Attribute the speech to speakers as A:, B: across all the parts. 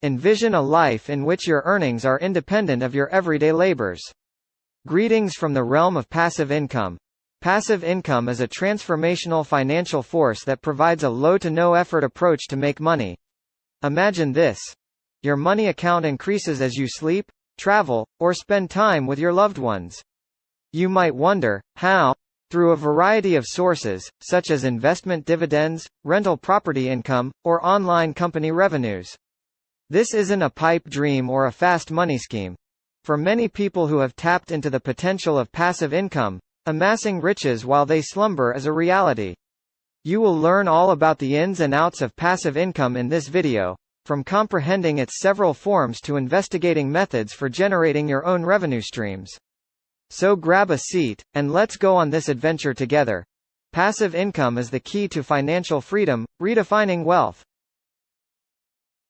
A: Envision a life in which your earnings are independent of your everyday labors. Greetings from the realm of passive income. Passive income is a transformational financial force that provides a low-to-no-effort approach to make money. Imagine this. Your money account increases as you sleep, travel, or spend time with your loved ones. You might wonder, how? Through a variety of sources, such as investment dividends, rental property income, or online company revenues. This isn't a pipe dream or a fast money scheme. For many people who have tapped into the potential of passive income, amassing riches while they slumber is a reality. You will learn all about the ins and outs of passive income in this video, from comprehending its several forms to investigating methods for generating your own revenue streams. So grab a seat, and let's go on this adventure together. Passive income is the key to financial freedom, redefining wealth.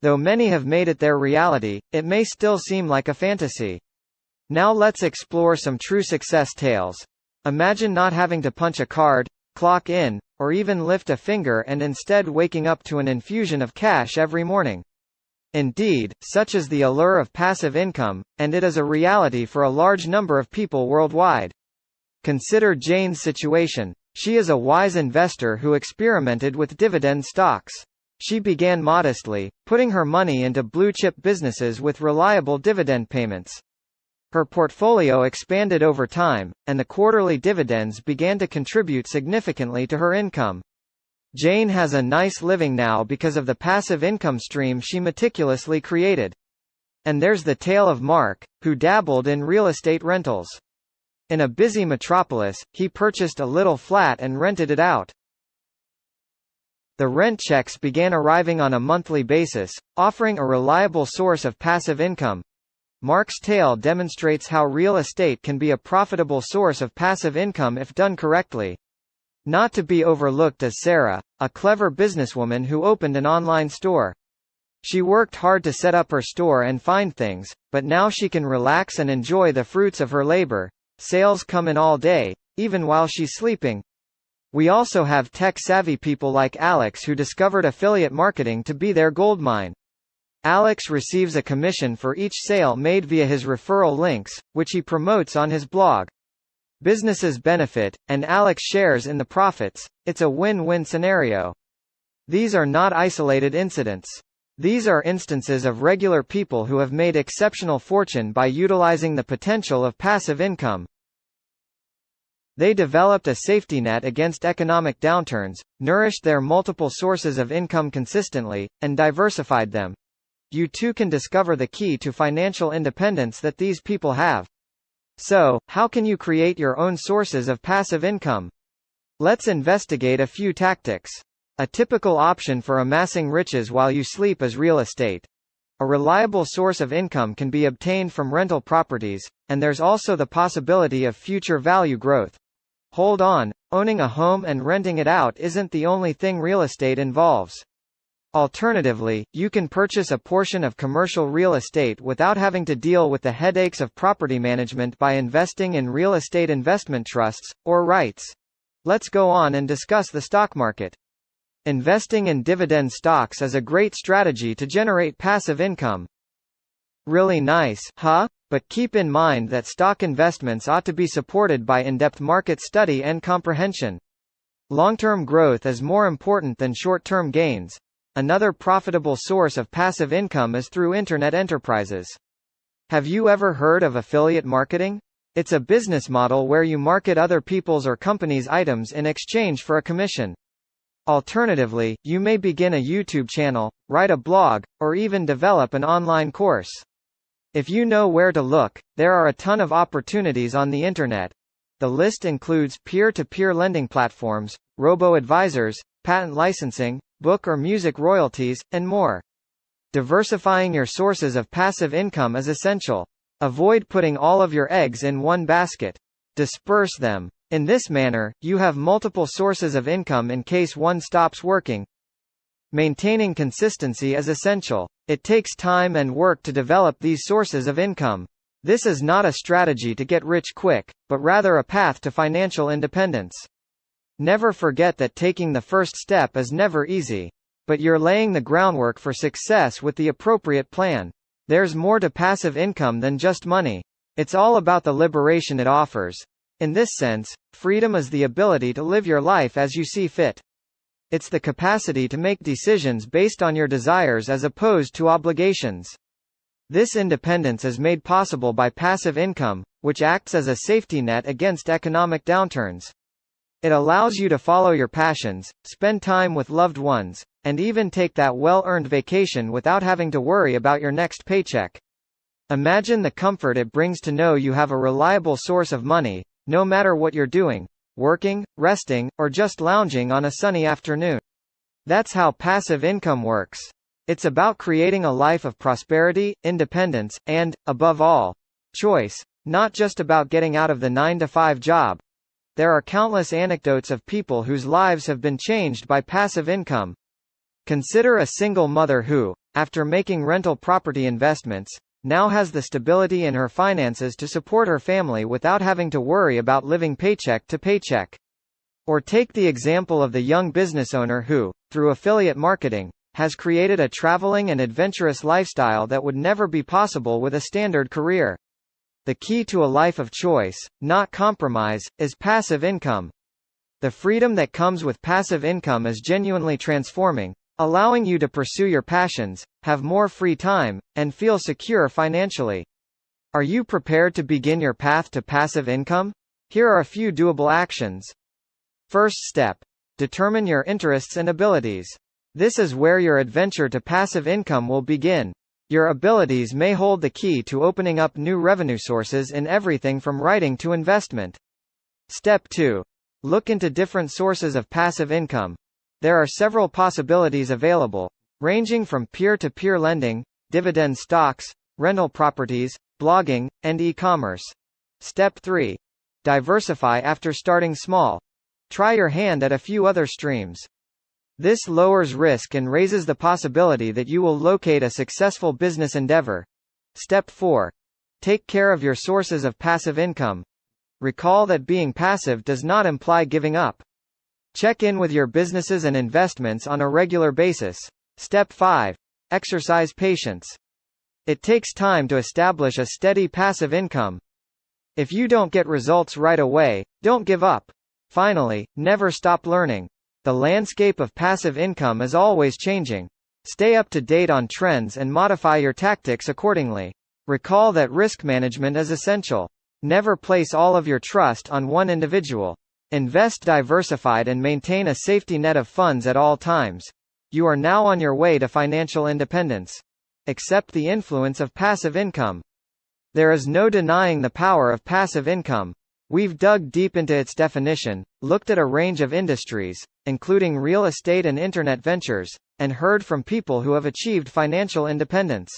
A: Though many have made it their reality, it may still seem like a fantasy. Now let's explore some true success tales. Imagine not having to punch a card, clock in, or even lift a finger and instead waking up to an infusion of cash every morning. Indeed, such is the allure of passive income, and it is a reality for a large number of people worldwide. Consider Jane's situation. She is a wise investor who experimented with dividend stocks. She began modestly, putting her money into blue-chip businesses with reliable dividend payments. Her portfolio expanded over time, and the quarterly dividends began to contribute significantly to her income. Jane has a nice living now because of the passive income stream she meticulously created. And there's the tale of Mark, who dabbled in real estate rentals. In a busy metropolis, he purchased a little flat and rented it out. The rent checks began arriving on a monthly basis, offering a reliable source of passive income. Mark's tale demonstrates how real estate can be a profitable source of passive income if done correctly. Not to be overlooked is Sarah, a clever businesswoman who opened an online store. She worked hard to set up her store and find things, but now she can relax and enjoy the fruits of her labor. Sales come in all day, even while she's sleeping. We also have tech-savvy people like Alex who discovered affiliate marketing to be their goldmine. Alex receives a commission for each sale made via his referral links, which he promotes on his blog. Businesses benefit, and Alex shares in the profits. It's a win-win scenario. These are not isolated incidents. These are instances of regular people who have made exceptional fortune by utilizing the potential of passive income. They developed a safety net against economic downturns, nourished their multiple sources of income consistently, and diversified them. You too can discover the key to financial independence that these people have. So, how can you create your own sources of passive income? Let's investigate a few tactics. A typical option for amassing riches while you sleep is real estate. A reliable source of income can be obtained from rental properties, and there's also the possibility of future value growth. Hold on, owning a home and renting it out isn't the only thing real estate involves. Alternatively, you can purchase a portion of commercial real estate without having to deal with the headaches of property management by investing in real estate investment trusts, or REITs. Let's go on and discuss the stock market. Investing in dividend stocks is a great strategy to generate passive income. Really nice, huh? But keep in mind that stock investments ought to be supported by in-depth market study and comprehension. Long-term growth is more important than short-term gains. Another profitable source of passive income is through internet enterprises. Have you ever heard of affiliate marketing? It's a business model where you market other people's or companies' items in exchange for a commission. Alternatively, you may begin a YouTube channel, write a blog, or even develop an online course. If you know where to look, there are a ton of opportunities on the internet. The list includes peer-to-peer lending platforms, robo-advisors, patent licensing, book or music royalties, and more. Diversifying your sources of passive income is essential. Avoid putting all of your eggs in one basket. Disperse them. In this manner, you have multiple sources of income in case one stops working. Maintaining consistency is essential. It takes time and work to develop these sources of income. This is not a strategy to get rich quick, but rather a path to financial independence. Never forget that taking the first step is never easy. but you're laying the groundwork for success with the appropriate plan. There's more to passive income than just money. It's all about the liberation it offers. In this sense, freedom is the ability to live your life as you see fit. It's the capacity to make decisions based on your desires as opposed to obligations. This independence is made possible by passive income, which acts as a safety net against economic downturns. It allows you to follow your passions, spend time with loved ones, and even take that well-earned vacation without having to worry about your next paycheck. Imagine the comfort it brings to know you have a reliable source of money, no matter what you're doing, working, resting, or just lounging on a sunny afternoon. That's how passive income works. It's about creating a life of prosperity, independence, and, above all, choice, not just about getting out of the 9-to-5 job. There are countless anecdotes of people whose lives have been changed by passive income. Consider a single mother who, after making rental property investments, now has the stability in her finances to support her family without having to worry about living paycheck to paycheck. Or take the example of the young business owner who, through affiliate marketing, has created a traveling and adventurous lifestyle that would never be possible with a standard career. The key to a life of choice, not compromise, is passive income. The freedom that comes with passive income is genuinely transforming, allowing you to pursue your passions, have more free time, and feel secure financially. Are you prepared to begin your path to passive income? Here are a few doable actions. First step. Determine your interests and abilities. This is where your adventure to passive income will begin. Your abilities may hold the key to opening up new revenue sources in everything from writing to investment. Step 2. Look into different sources of passive income. There are several possibilities available, ranging from peer-to-peer lending, dividend stocks, rental properties, blogging, and e-commerce. Step 3. Diversify after starting small. Try your hand at a few other streams. This lowers risk and raises the possibility that you will locate a successful business endeavor. Step 4. Take care of your sources of passive income. Recall that being passive does not imply giving up. Check in with your businesses and investments on a regular basis. Step 5. Exercise patience. It takes time to establish a steady passive income. If you don't get results right away, don't give up. Finally, never stop learning. The landscape of passive income is always changing. Stay up to date on trends and modify your tactics accordingly. Recall that risk management is essential. Never place all of your trust on one individual. Invest diversified and maintain a safety net of funds at all times. You are now on your way to financial independence. Accept the influence of passive income. There is no denying the power of passive income. We've dug deep into its definition, looked at a range of industries, including real estate and internet ventures, and heard from people who have achieved financial independence.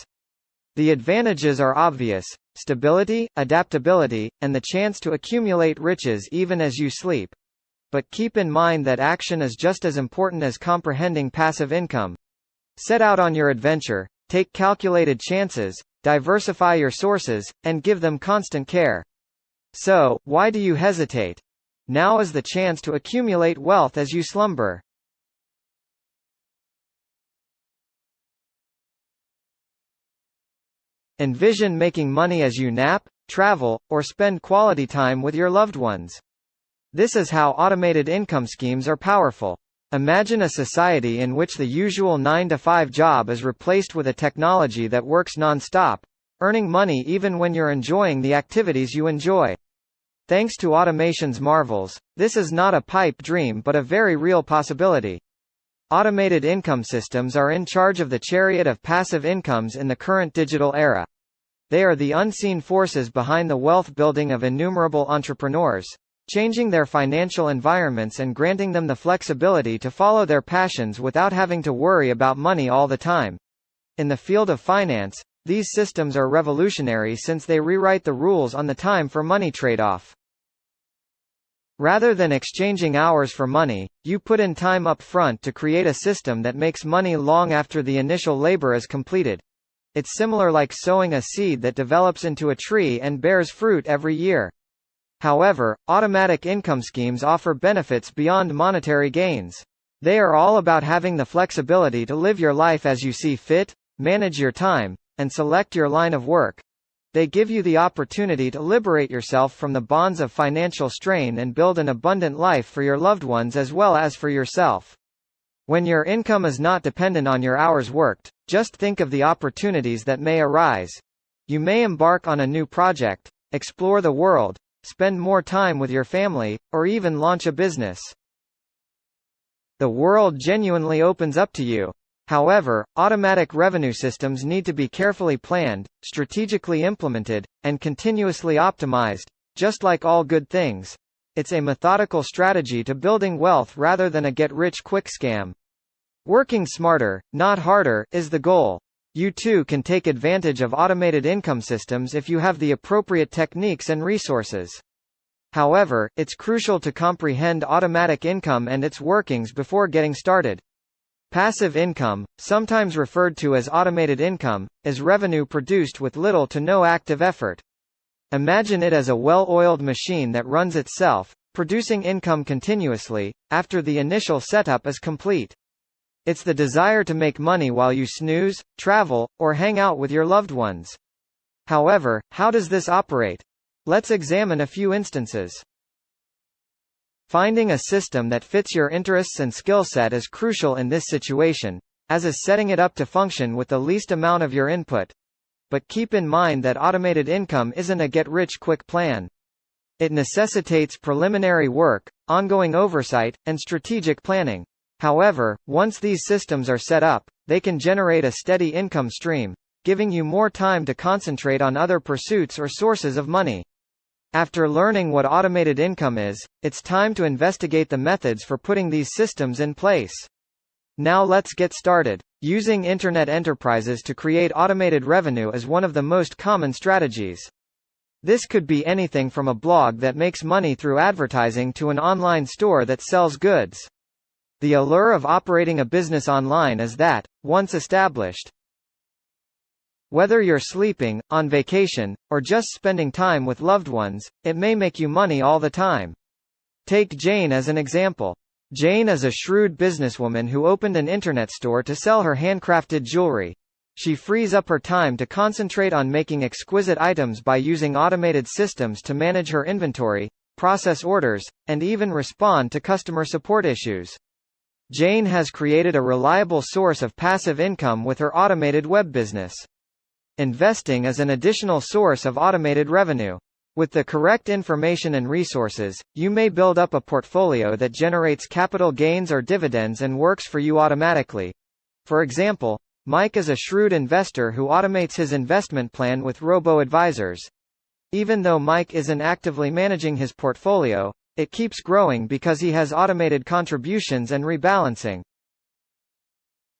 A: The advantages are obvious: stability, adaptability, and the chance to accumulate riches even as you sleep. But keep in mind that action is just as important as comprehending passive income. Set out on your adventure, take calculated chances, diversify your sources, and give them constant care. So, why do you hesitate? Now is the chance to accumulate wealth as you slumber. Envision making money as you nap, travel, or spend quality time with your loved ones. This is how automated income schemes are powerful. Imagine a society in which the usual 9-to-5 job is replaced with a technology that works non-stop, earning money even when you're enjoying the activities you enjoy. Thanks to automation's marvels, this is not a pipe dream but a very real possibility. Automated income systems are in charge of the chariot of passive incomes in the current digital era. They are the unseen forces behind the wealth building of innumerable entrepreneurs, changing their financial environments and granting them the flexibility to follow their passions without having to worry about money all the time. In the field of finance, these systems are revolutionary since they rewrite the rules on the time for money trade-off. Rather than exchanging hours for money, you put in time up front to create a system that makes money long after the initial labor is completed. It's similar like sowing a seed that develops into a tree and bears fruit every year. However, automatic income schemes offer benefits beyond monetary gains. They are all about having the flexibility to live your life as you see fit, manage your time, and select your line of work. They give you the opportunity to liberate yourself from the bonds of financial strain and build an abundant life for your loved ones as well as for yourself. When your income is not dependent on your hours worked, just think of the opportunities that may arise. You may embark on a new project, explore the world, spend more time with your family, or even launch a business. The world genuinely opens up to you. However, automatic revenue systems need to be carefully planned, strategically implemented, and continuously optimized. Just like all good things, it's a methodical strategy to building wealth rather than a get-rich-quick scam. Working smarter, not harder, is the goal. You too can take advantage of automated income systems if you have the appropriate techniques and resources. However, it's crucial to comprehend automatic income and its workings before getting started. Passive income, sometimes referred to as automated income, is revenue produced with little to no active effort. Imagine it as a well-oiled machine that runs itself, producing income continuously, after the initial setup is complete. It's the desire to make money while you snooze, travel, or hang out with your loved ones. However, how does this operate? Let's examine a few instances. Finding a system that fits your interests and skill set is crucial in this situation, as is setting it up to function with the least amount of your input. But keep in mind that automated income isn't a get-rich-quick plan. It necessitates preliminary work, ongoing oversight, and strategic planning. However, once these systems are set up, they can generate a steady income stream, giving you more time to concentrate on other pursuits or sources of money. After learning what automated income is, it's time to investigate the methods for putting these systems in place. Now let's get started. Using internet enterprises to create automated revenue is one of the most common strategies. This could be anything from a blog that makes money through advertising to an online store that sells goods. The allure of operating a business online is that, once established, whether you're sleeping, on vacation, or just spending time with loved ones, it may make you money all the time. Take Jane as an example. Jane is a shrewd businesswoman who opened an internet store to sell her handcrafted jewelry. She frees up her time to concentrate on making exquisite items by using automated systems to manage her inventory, process orders, and even respond to customer support issues. Jane has created a reliable source of passive income with her automated web business. Investing is an additional source of automated revenue. With the correct information and resources, you may build up a portfolio that generates capital gains or dividends and works for you automatically. For example, Mike is a shrewd investor who automates his investment plan with robo-advisors. Even though Mike isn't actively managing his portfolio, it keeps growing because he has automated contributions and rebalancing.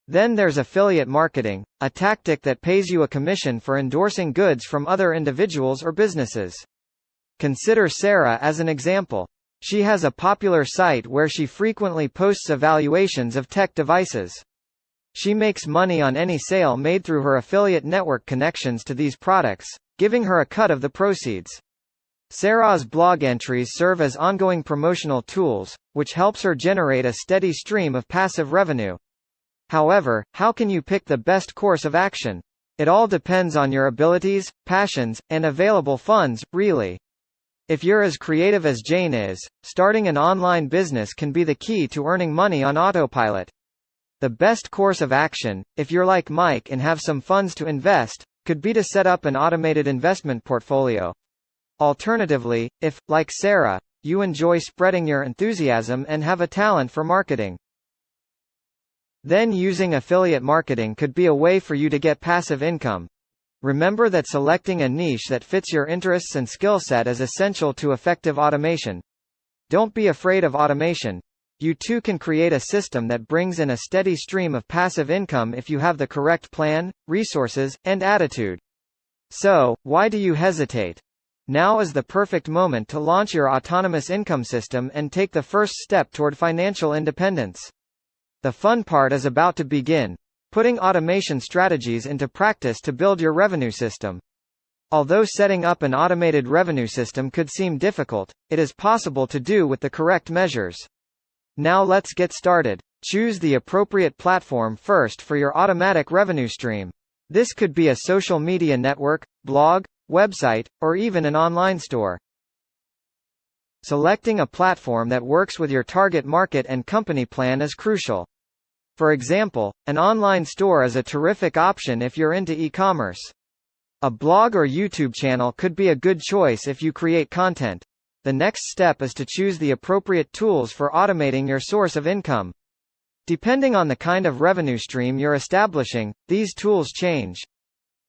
A: Then there's affiliate marketing, a tactic that pays you a commission for endorsing goods from other individuals or businesses. Consider Sarah as an example. She has a popular site where she frequently posts evaluations of tech devices. She makes money on any sale made through her affiliate network connections to these products, giving her a cut of the proceeds. Sarah's blog entries serve as ongoing promotional tools, which helps her generate a steady stream of passive revenue. However, how can you pick the best course of action? It all depends on your abilities, passions, and available funds, really. If you're as creative as Jane is, starting an online business can be the key to earning money on autopilot. The best course of action, if you're like Mike and have some funds to invest, could be to set up an automated investment portfolio. Alternatively, if, like Sarah, you enjoy spreading your enthusiasm and have a talent for marketing, then using affiliate marketing could be a way for you to get passive income. Remember that selecting a niche that fits your interests and skill set is essential to effective automation. Don't be afraid of automation. You too can create a system that brings in a steady stream of passive income if you have the correct plan, resources, and attitude. So, why do you hesitate? Now is the perfect moment to launch your autonomous income system and take the first step toward financial independence. The fun part is about to begin, putting automation strategies into practice to build your revenue system. Although setting up an automated revenue system could seem difficult, it is possible to do with the correct measures. Now let's get started. Choose the appropriate platform first for your automatic revenue stream. This could be a social media network, blog, website, or even an online store. Selecting a platform that works with your target market and company plan is crucial. For example, an online store is a terrific option if you're into e-commerce. A blog or YouTube channel could be a good choice if you create content. The next step is to choose the appropriate tools for automating your source of income. Depending on the kind of revenue stream you're establishing, these tools change.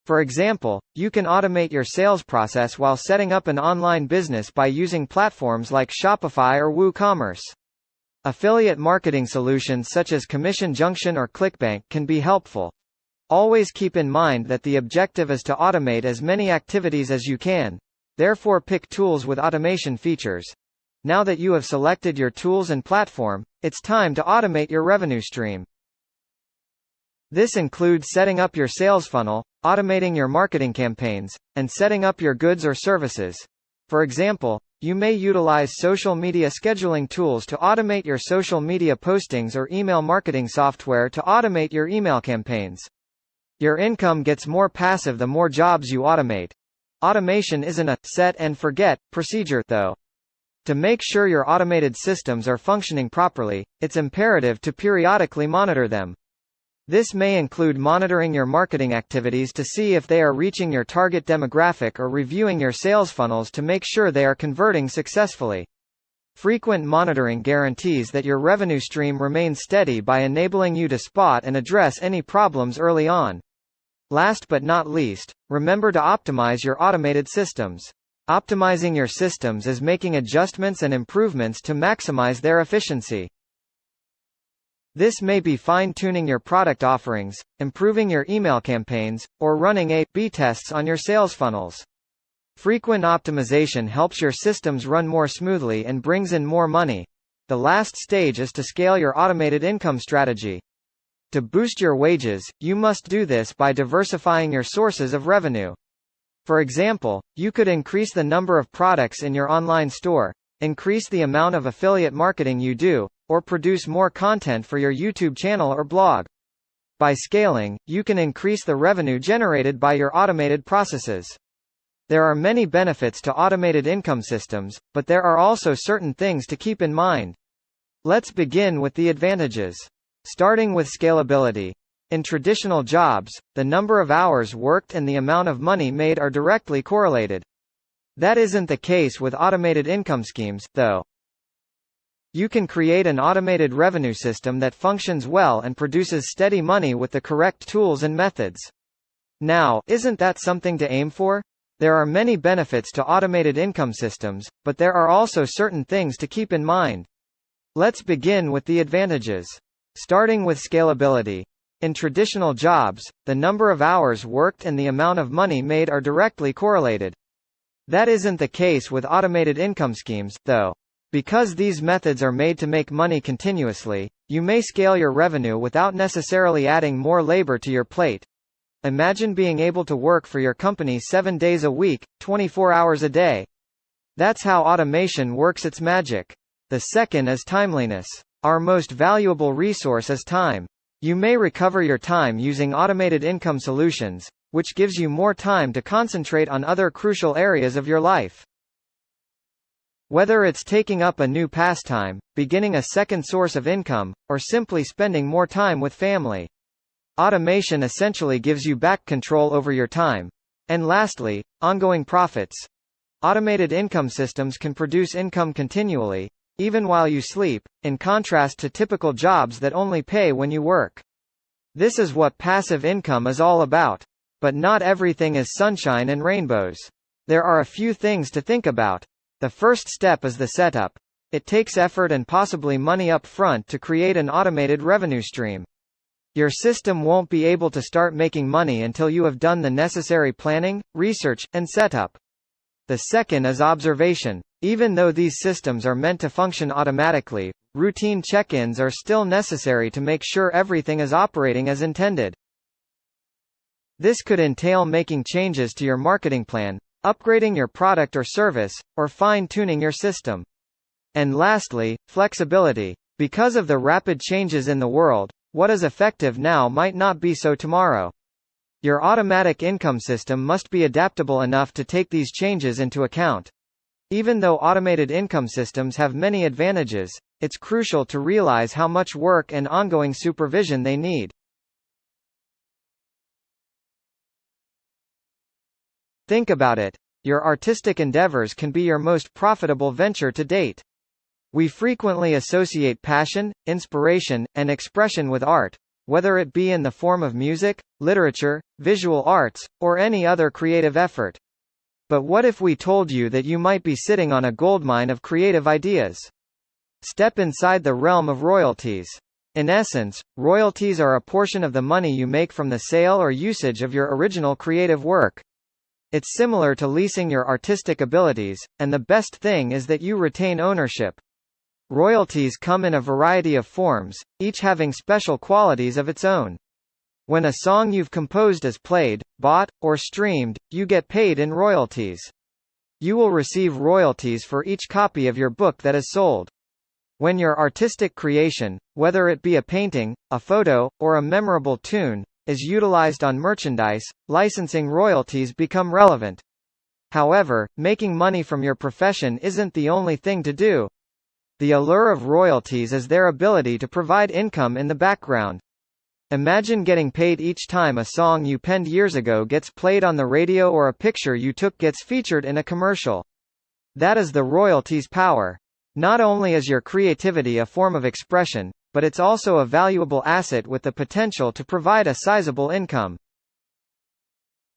A: For example, you can automate your sales process while setting up an online business by using platforms like Shopify or WooCommerce. Affiliate marketing solutions such as Commission Junction or ClickBank can be helpful. Always keep in mind that the objective is to automate as many activities as you can. Therefore, pick tools with automation features. Now that you have selected your tools and platform, it's time to automate your revenue stream. This includes setting up your sales funnel, automating your marketing campaigns, and setting up your goods or services. For example, you may utilize social media scheduling tools to automate your social media postings or email marketing software to automate your email campaigns. Your income gets more passive the more jobs you automate. Automation isn't a set and forget procedure, though. To make sure your automated systems are functioning properly, it's imperative to periodically monitor them. This may include monitoring your marketing activities to see if they are reaching your target demographic or reviewing your sales funnels to make sure they are converting successfully. Frequent monitoring guarantees that your revenue stream remains steady by enabling you to spot and address any problems early on. Last but not least, remember to optimize your automated systems. Optimizing your systems is making adjustments and improvements to maximize their efficiency. This may be fine-tuning your product offerings, improving your email campaigns, or running A/B tests on your sales funnels. Frequent optimization helps your systems run more smoothly and brings in more money. The last stage is to scale your automated income strategy. To boost your wages, you must do this by diversifying your sources of revenue. For example, you could increase the number of products in your online store, increase the amount of affiliate marketing you do, or produce more content for your YouTube channel or blog. By scaling, you can increase the revenue generated by your automated processes. There are many benefits to automated income systems, but there are also certain things to keep in mind. Let's begin with the advantages. Starting with scalability. In traditional jobs, the number of hours worked and the amount of money made are directly correlated. That isn't the case with automated income schemes, though. You can create an automated revenue system that functions well and produces steady money with the correct tools and methods. Now, isn't that something to aim for? There are many benefits to automated income systems, but there are also certain things to keep in mind. Let's begin with the advantages. Starting with scalability. In traditional jobs, the number of hours worked and the amount of money made are directly correlated. That isn't the case with automated income schemes, though. Because these methods are made to make money continuously, you may scale your revenue without necessarily adding more labor to your plate. Imagine being able to work for your company 7 days a week, 24 hours a day. That's how automation works its magic. The second is timeliness. Our most valuable resource is time. You may recover your time using automated income solutions, which gives you more time to concentrate on other crucial areas of your life. Whether it's taking up a new pastime, beginning a second source of income, or simply spending more time with family. Automation essentially gives you back control over your time. And lastly, ongoing profits. Automated income systems can produce income continually, even while you sleep, in contrast to typical jobs that only pay when you work. This is what passive income is all about. But not everything is sunshine and rainbows. There are a few things to think about. The first step is the setup. It takes effort and possibly money up front to create an automated revenue stream. Your system won't be able to start making money until you have done the necessary planning, research, and setup. The second is observation. Even though these systems are meant to function automatically, routine check-ins are still necessary to make sure everything is operating as intended. This could entail making changes to your marketing plan, upgrading your product or service, or fine-tuning your system. And lastly, flexibility. Because of the rapid changes in the world, what is effective now might not be so tomorrow. Your automatic income system must be adaptable enough to take these changes into account. Even though automated income systems have many advantages, it's crucial to realize how much work and ongoing supervision they need. Think about it. Your artistic endeavors can be your most profitable venture to date. We frequently associate passion, inspiration, and expression with art, whether it be in the form of music, literature, visual arts, or any other creative effort. But what if we told you that you might be sitting on a goldmine of creative ideas? Step inside the realm of royalties. In essence, royalties are a portion of the money you make from the sale or usage of your original creative work. It's similar to leasing your artistic abilities, and the best thing is that you retain ownership. Royalties come in a variety of forms, each having special qualities of its own. When a song you've composed is played, bought, or streamed, you get paid in royalties. You will receive royalties for each copy of your book that is sold. When your artistic creation, whether it be a painting, a photo, or a memorable tune, is utilized on merchandise, licensing royalties become relevant. However, making money from your profession isn't the only thing to do. The allure of royalties is their ability to provide income in the background. Imagine getting paid each time a song you penned years ago gets played on the radio or a picture you took gets featured in a commercial. That is the royalties' power. Not only is your creativity a form of expression, but it's also a valuable asset with the potential to provide a sizable income.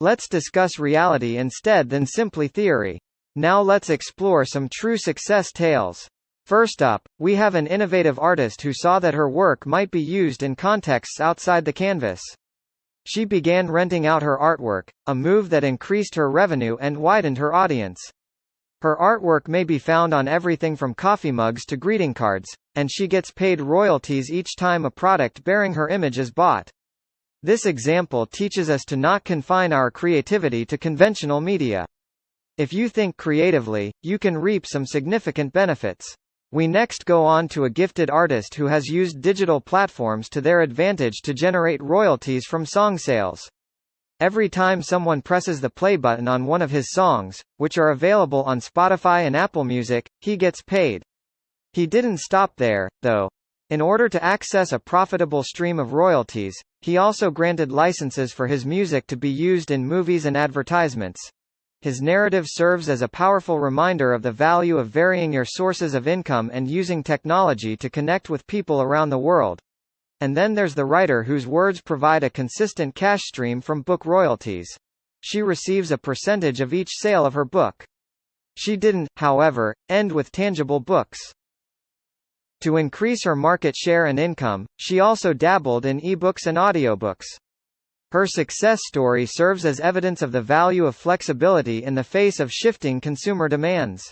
A: Let's discuss reality instead than simply theory. Now let's explore some true success tales. First up, we have an innovative artist who saw that her work might be used in contexts outside the canvas. She began renting out her artwork, a move that increased her revenue and widened her audience. Her artwork may be found on everything from coffee mugs to greeting cards, and she gets paid royalties each time a product bearing her image is bought. This example teaches us to not confine our creativity to conventional media. If you think creatively, you can reap some significant benefits. We next go on to a gifted artist who has used digital platforms to their advantage to generate royalties from song sales. Every time someone presses the play button on one of his songs, which are available on Spotify and Apple Music, he gets paid. He didn't stop there, though. In order to access a profitable stream of royalties, he also granted licenses for his music to be used in movies and advertisements. His narrative serves as a powerful reminder of the value of varying your sources of income and using technology to connect with people around the world. And then there's the writer whose words provide a consistent cash stream from book royalties. She receives a percentage of each sale of her book. She didn't, however, end with tangible books. To increase her market share and income, she also dabbled in ebooks and audiobooks. Her success story serves as evidence of the value of flexibility in the face of shifting consumer demands.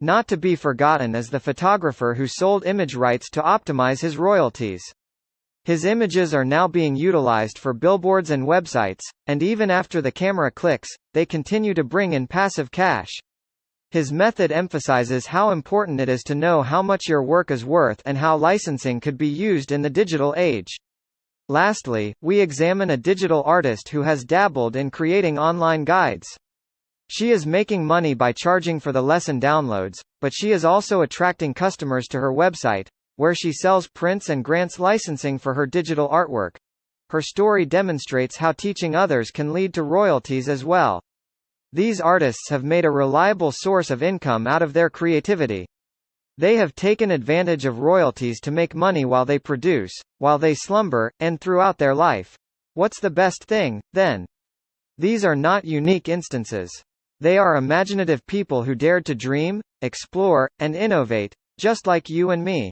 A: Not to be forgotten is the photographer who sold image rights to optimize his royalties. His images are now being utilized for billboards and websites, and even after the camera clicks, they continue to bring in passive cash. His method emphasizes how important it is to know how much your work is worth and how licensing could be used in the digital age. Lastly, we examine a digital artist who has dabbled in creating online guides. She is making money by charging for the lesson downloads, but she is also attracting customers to her website, where she sells prints and grants licensing for her digital artwork. Her story demonstrates how teaching others can lead to royalties as well. These artists have made a reliable source of income out of their creativity. They have taken advantage of royalties to make money while they produce, while they slumber, and throughout their life. What's the best thing, then? These are not unique instances. They are imaginative people who dared to dream, explore, and innovate, just like you and me.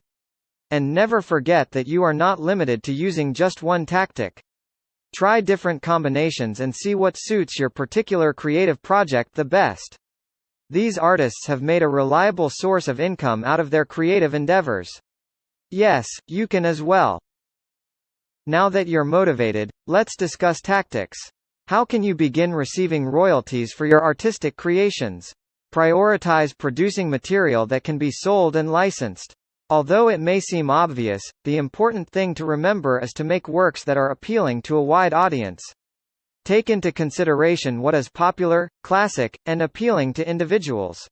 A: And never forget that you are not limited to using just one tactic. Try different combinations and see what suits your particular creative project the best. These artists have made a reliable source of income out of their creative endeavors. Yes, you can as well. Now that you're motivated, let's discuss tactics. How can you begin receiving royalties for your artistic creations? Prioritize producing material that can be sold and licensed. Although it may seem obvious, the important thing to remember is to make works that are appealing to a wide audience. Take into consideration what is popular, classic, and appealing to individuals.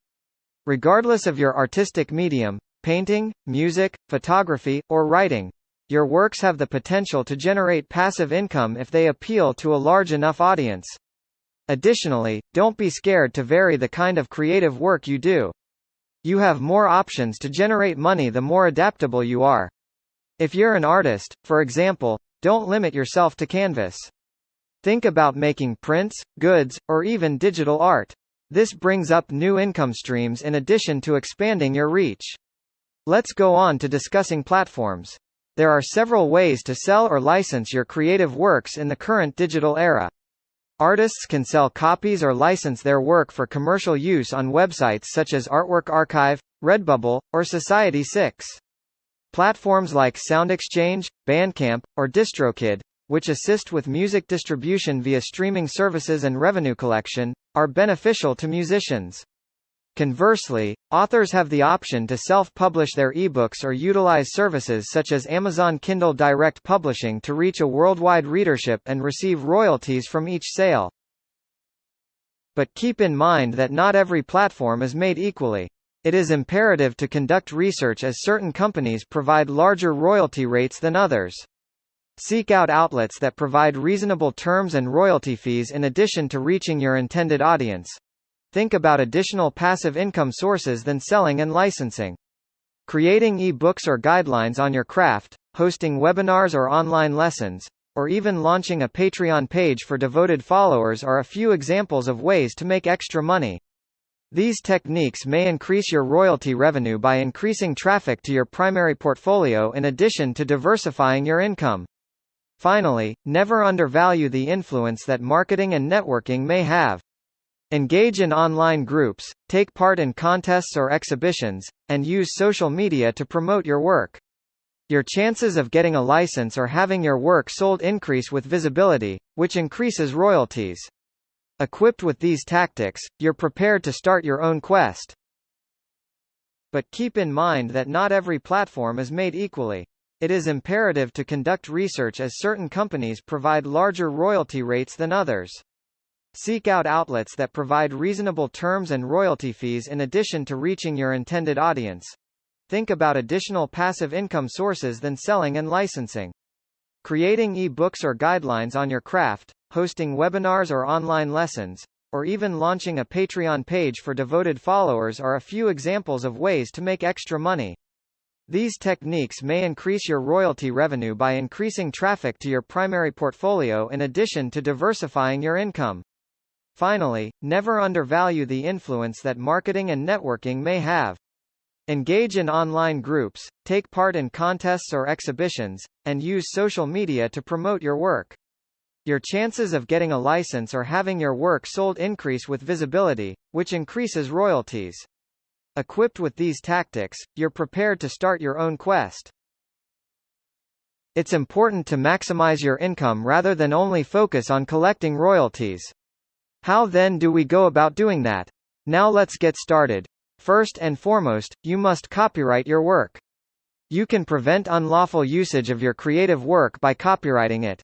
A: Regardless of your artistic medium, painting, music, photography, or writing, your works have the potential to generate passive income if they appeal to a large enough audience. Additionally, don't be scared to vary the kind of creative work you do. You have more options to generate money the more adaptable you are. If you're an artist, for example, don't limit yourself to canvas. Think about making prints, goods, or even digital art. This brings up new income streams in addition to expanding your reach. Let's go on to discussing platforms. There are several ways to sell or license your creative works in the current digital era. Artists can sell copies or license their work for commercial use on websites such as Artwork Archive, Redbubble, or Society6. Platforms like SoundExchange, Bandcamp, or DistroKid, which assist with music distribution via streaming services and revenue collection, are beneficial to musicians. Conversely, authors have the option to self-publish their ebooks or utilize services such as Amazon Kindle Direct Publishing to reach a worldwide readership and receive royalties from each sale. But keep in mind that not every platform is made equally. It is imperative to conduct research as certain companies provide larger royalty rates than others. Seek out outlets that provide reasonable terms and royalty fees in addition to reaching your intended audience. Think about additional passive income sources than selling and licensing. Creating e-books or guidelines on your craft, hosting webinars or online lessons, or even launching a Patreon page for devoted followers are a few examples of ways to make extra money. These techniques may increase your royalty revenue by increasing traffic to your primary portfolio in addition to diversifying your income. Finally, never undervalue the influence that marketing and networking may have. Engage in online groups, take part in contests or exhibitions, and use social media to promote your work. Your chances of getting a license or having your work sold increase with visibility, which increases royalties. Equipped with these tactics, you're prepared to start your own quest. But keep in mind that not every platform is made equally. It is imperative to conduct research as certain companies provide larger royalty rates than others. Seek out outlets that provide reasonable terms and royalty fees in addition to reaching your intended audience. Think about additional passive income sources than selling and licensing. Creating e-books or guidelines on your craft, hosting webinars or online lessons, or even launching a Patreon page for devoted followers are a few examples of ways to make extra money. These techniques may increase your royalty revenue by increasing traffic to your primary portfolio in addition to diversifying your income. Finally, never undervalue the influence that marketing and networking may have. Engage in online groups, take part in contests or exhibitions, and use social media to promote your work. Your chances of getting a license or having your work sold increase with visibility, which increases royalties. Equipped with these tactics, you're prepared to start your own quest. It's important to maximize your income rather than only focus on collecting royalties. How then do we go about doing that? Now let's get started. First and foremost, you must copyright your work. You can prevent unlawful usage of your creative work by copywriting it.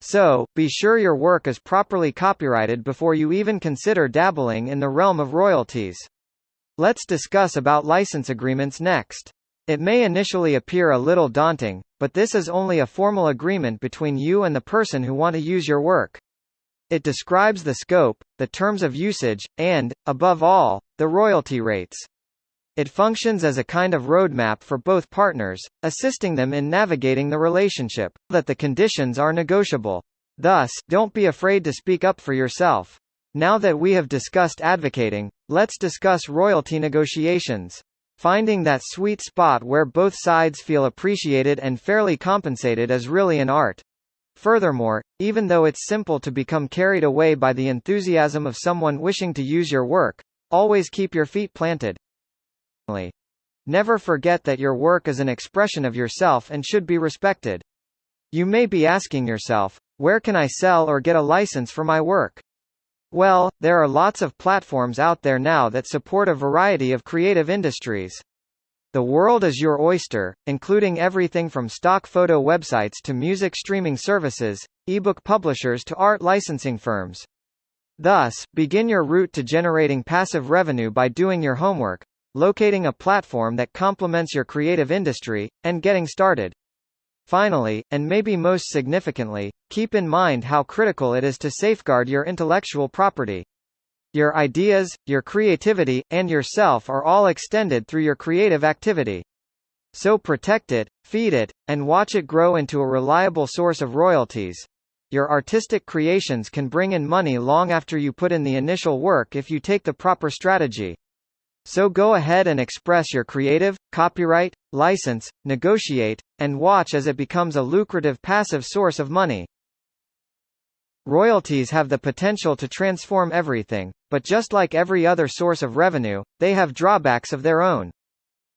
A: So, be sure your work is properly copyrighted before you even consider dabbling in the realm of royalties. Let's discuss about license agreements next. It may initially appear a little daunting, but this is only a formal agreement between you and the person who want to use your work. It describes the scope, the terms of usage, and, above all, the royalty rates. It functions as a kind of roadmap for both partners, assisting them in navigating the relationship, that the conditions are negotiable. Thus, don't be afraid to speak up for yourself. Now that we have discussed advocating, let's discuss royalty negotiations. Finding that sweet spot where both sides feel appreciated and fairly compensated is really an art. Furthermore, even though it's simple to become carried away by the enthusiasm of someone wishing to use your work, always keep your feet planted. Never forget that your work is an expression of yourself and should be respected. You may be asking yourself, where can I sell or get a license for my work? Well, there are lots of platforms out there now that support a variety of creative industries. The world is your oyster, including everything from stock photo websites to music streaming services, ebook publishers to art licensing firms. Thus, begin your route to generating passive revenue by doing your homework, locating a platform that complements your creative industry, and getting started. Finally, and maybe most significantly, keep in mind how critical it is to safeguard your intellectual property. Your ideas, your creativity, and yourself are all extended through your creative activity. So protect it, feed it, and watch it grow into a reliable source of royalties. Your artistic creations can bring in money long after you put in the initial work if you take the proper strategy. So go ahead and express your creative, copyright, license, negotiate, and watch as it becomes a lucrative passive source of money. Royalties have the potential to transform everything, but just like every other source of revenue, they have drawbacks of their own.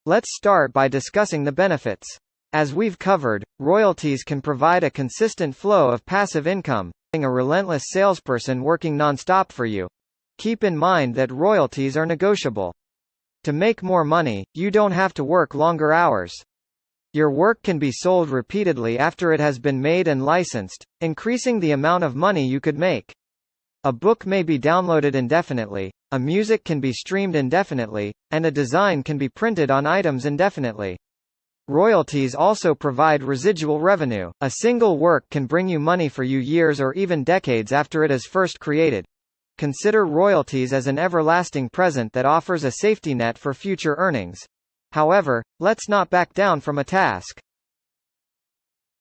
A: Let's start by discussing the benefits. As we've covered, royalties can provide a consistent flow of passive income, being a relentless salesperson working non-stop for you. Keep in mind that royalties are negotiable. To make more money, you don't have to work longer hours. Your work can be sold repeatedly after it has been made and licensed, increasing the amount of money you could make. A book may be downloaded indefinitely, a music can be streamed indefinitely, and a design can be printed on items indefinitely. Royalties also provide residual revenue. A single work can bring you money for you years or even decades after it is first created. Consider royalties as an everlasting present that offers a safety net for future earnings. However, let's not back down from a task.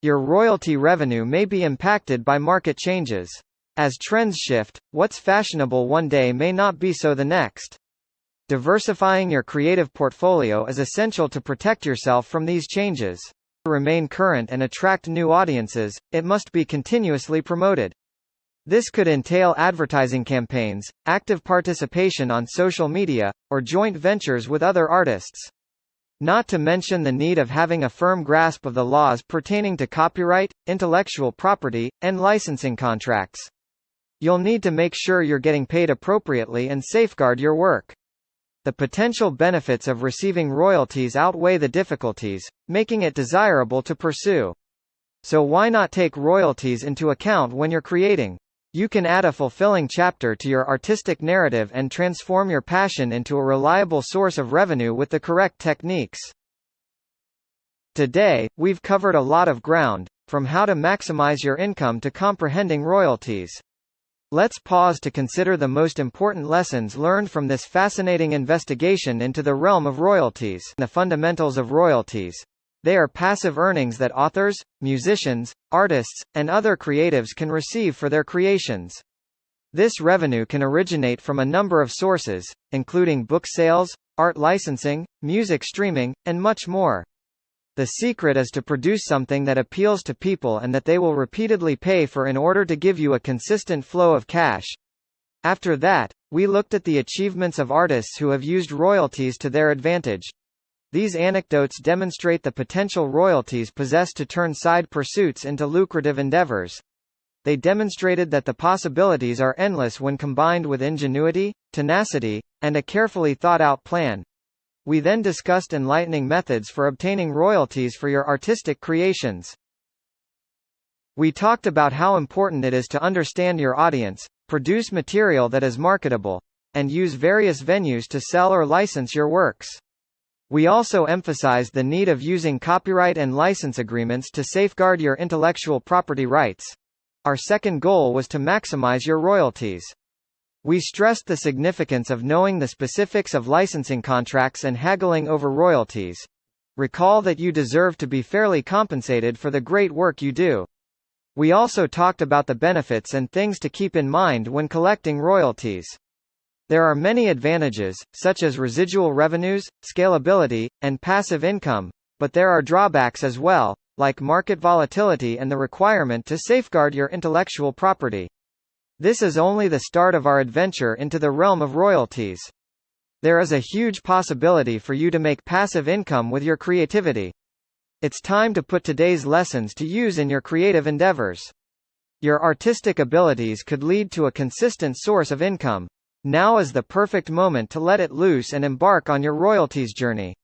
A: Your royalty revenue may be impacted by market changes. As trends shift, what's fashionable one day may not be so the next. Diversifying your creative portfolio is essential to protect yourself from these changes. To remain current and attract new audiences, it must be continuously promoted. This could entail advertising campaigns, active participation on social media, or joint ventures with other artists. Not to mention the need of having a firm grasp of the laws pertaining to copyright, intellectual property, and licensing contracts. You'll need to make sure you're getting paid appropriately and safeguard your work. The potential benefits of receiving royalties outweigh the difficulties, making it desirable to pursue. So why not take royalties into account when you're creating? You can add a fulfilling chapter to your artistic narrative and transform your passion into a reliable source of revenue with the correct techniques. Today, we've covered a lot of ground, from how to maximize your income to comprehending royalties. Let's pause to consider the most important lessons learned from this fascinating investigation into the realm of royalties. The fundamentals of royalties. They are passive earnings that authors, musicians, artists, and other creatives can receive for their creations. This revenue can originate from a number of sources, including book sales, art licensing, music streaming, and much more. The secret is to produce something that appeals to people and that they will repeatedly pay for in order to give you a consistent flow of cash. After that, we looked at the achievements of artists who have used royalties to their advantage. These anecdotes demonstrate the potential royalties possess to turn side pursuits into lucrative endeavors. They demonstrated that the possibilities are endless when combined with ingenuity, tenacity, and a carefully thought-out plan. We then discussed enlightening methods for obtaining royalties for your artistic creations. We talked about how important it is to understand your audience, produce material that is marketable, and use various venues to sell or license your works. We also emphasized the need of using copyright and license agreements to safeguard your intellectual property rights. Our second goal was to maximize your royalties. We stressed the significance of knowing the specifics of licensing contracts and haggling over royalties. Recall that you deserve to be fairly compensated for the great work you do. We also talked about the benefits and things to keep in mind when collecting royalties. There are many advantages, such as residual revenues, scalability, and passive income, but there are drawbacks as well, like market volatility and the requirement to safeguard your intellectual property. This is only the start of our adventure into the realm of royalties. There is a huge possibility for you to make passive income with your creativity. It's time to put today's lessons to use in your creative endeavors. Your artistic abilities could lead to a consistent source of income. Now is the perfect moment to let it loose and embark on your royalties journey.